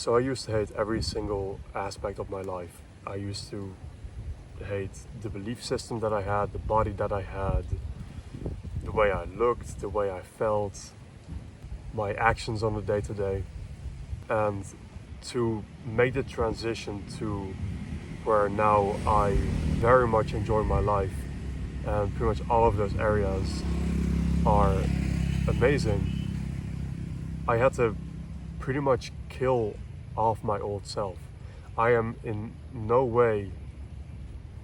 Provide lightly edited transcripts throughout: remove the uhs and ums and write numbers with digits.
So I used to hate every single aspect of my life. I used to hate the belief system that I had, the body that I had, the way I looked, the way I felt, my actions on the day to day. And to make the transition to where now I very much enjoy my life and pretty much all of those areas are amazing, I had to pretty much kill off my old self. I am in no way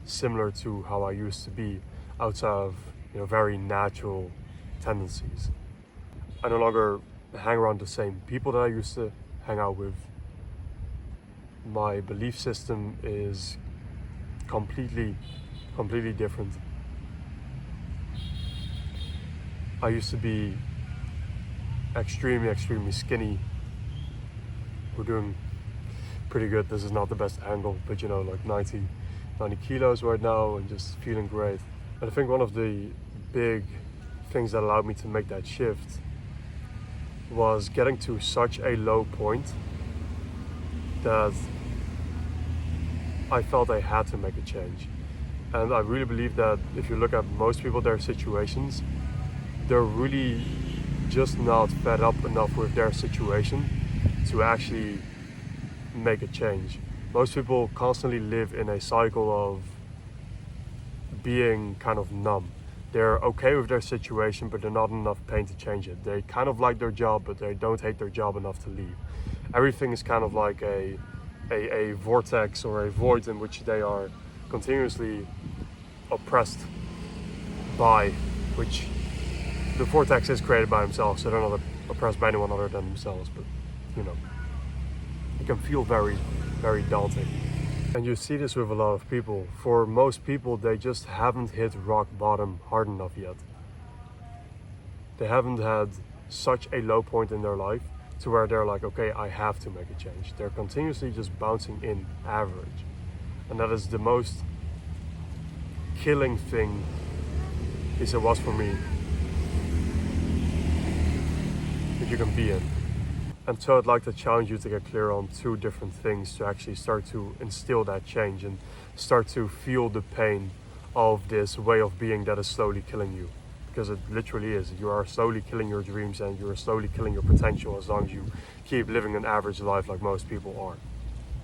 similar to how I used to be outside of very natural tendencies. I no longer hang around the same people that I used to hang out with. My belief system is completely different. I used to be extremely skinny. We're doing pretty good. This is not the best angle, but like 90 kilos right now and just feeling great. And I think one of the big things that allowed me to make that shift was getting to such a low point that I felt I had to make a change. And I really believe that if you look at most people, their situations, they're really just not fed up enough with their situation to actually make a change. Most people constantly live in a cycle of being kind of numb. They're okay with their situation, but they're not in enough pain to change it. They kind of like their job, but they don't hate their job enough to leave. Everything is kind of like a vortex or a void in which they are continuously oppressed by, which the vortex is created by themselves, so they're not oppressed by anyone other than themselves, but it can feel very daunting. And you see this with a lot of people. For most people, they just haven't hit rock bottom hard enough yet. They haven't had such a low point in their life to where they're like, okay, I have to make a change. They're continuously just bouncing in average. And that is the most killing thing, at least it was for me, that you can be in. And so I'd like to challenge you to get clear on two different things to actually start to instill that change and start to feel the pain of this way of being that is slowly killing you. Because it literally is. You are slowly killing your dreams and you are slowly killing your potential as long as you keep living an average life like most people are.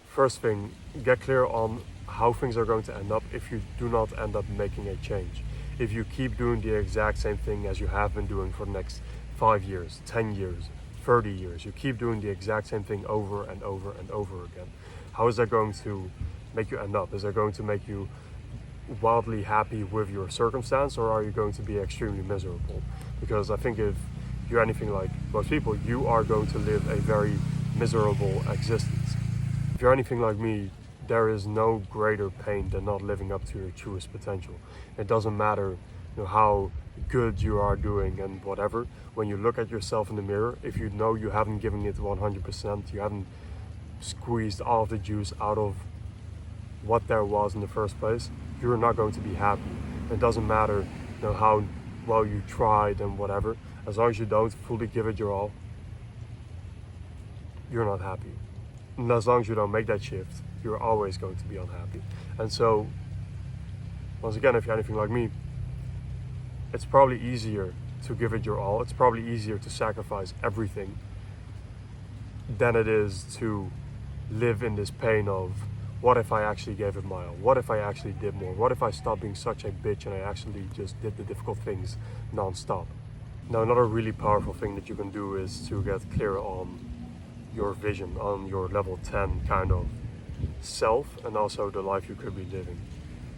First thing, get clear on how things are going to end up if you do not end up making a change. If you keep doing the exact same thing as you have been doing for the next 5 years, 10 years, 30 years, you keep doing the exact same thing over and over and over again, how is that going to make you end up? Is that going to make you wildly happy with your circumstance, or are you going to be extremely miserable? Because I think if you're anything like most people, you are going to live a very miserable existence. If you're anything like me, there is no greater pain than not living up to your truest potential. It doesn't matter how good you are doing and whatever. When you look at yourself in the mirror, if you know you haven't given it 100%, you haven't squeezed all of the juice out of what there was in the first place, you're not going to be happy. It doesn't matter how well you tried and whatever. As long as you don't fully give it your all, you're not happy. And as long as you don't make that shift, you're always going to be unhappy. And so, once again, if you're anything like me, it's probably easier to give it your all. It's probably easier to sacrifice everything than it is to live in this pain of, what if I actually gave it my all? What if I actually did more? What if I stopped being such a bitch and I actually just did the difficult things non-stop? Now, another really powerful thing that you can do is to get clear on your vision, on your level 10 kind of self, and also the life you could be living.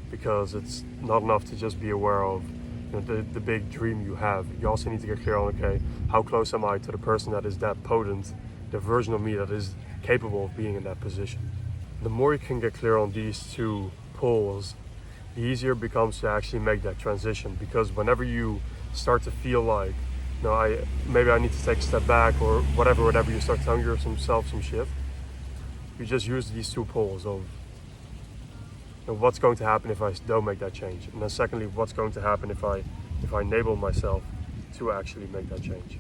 Because it's not enough to just be aware of the big dream you have. You also need to get clear on, okay, how close am I to the person that is that potent, the version of me that is capable of being in that position? The more you can get clear on these two poles, the easier it becomes to actually make that transition. Because whenever you start to feel like, maybe I need to take a step back or whatever, you start telling yourself some shit, you just use these two poles of what's going to happen if I don't make that change, and then secondly, what's going to happen if I enable myself to actually make that change.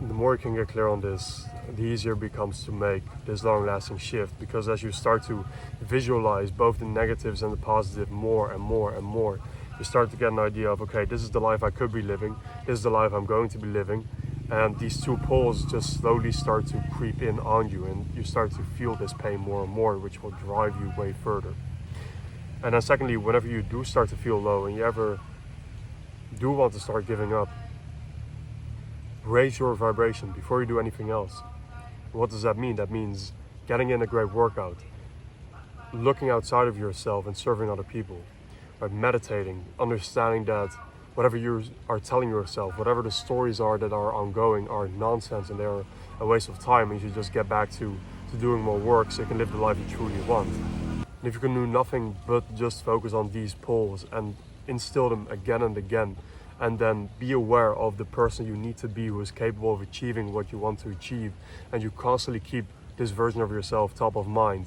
the more you can get clear on this, the easier it becomes to make this long-lasting shift, because as you start to visualize both the negatives and the positive more and more and more, you start to get an idea of, okay, this is the life I could be living, this is the life I'm going to be living, and these two poles just slowly start to creep in on you, and you start to feel this pain more and more, which will drive you way further. And then secondly, whenever you do start to feel low and you ever do want to start giving up, raise your vibration before you do anything else. What does that mean? That means getting in a great workout, looking outside of yourself and serving other people, by meditating, understanding that whatever you are telling yourself, whatever the stories are that are ongoing, are nonsense and they're a waste of time, and you should just get back to doing more work so you can live the life you truly want. And if you can do nothing but just focus on these poles and instill them again and again, and then be aware of the person you need to be who is capable of achieving what you want to achieve, and you constantly keep this version of yourself top of mind,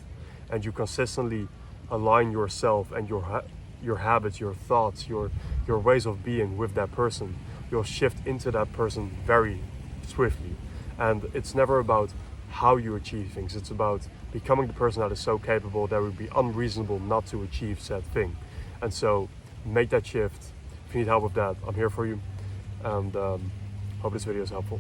and you consistently align yourself and your habits, your thoughts, your ways of being with that person, you'll shift into that person very swiftly. And it's never about how you achieve things, it's about becoming the person that is so capable that it would be unreasonable not to achieve said thing. And so make that shift. If you need help with that, I'm here for you, and hope this video is helpful.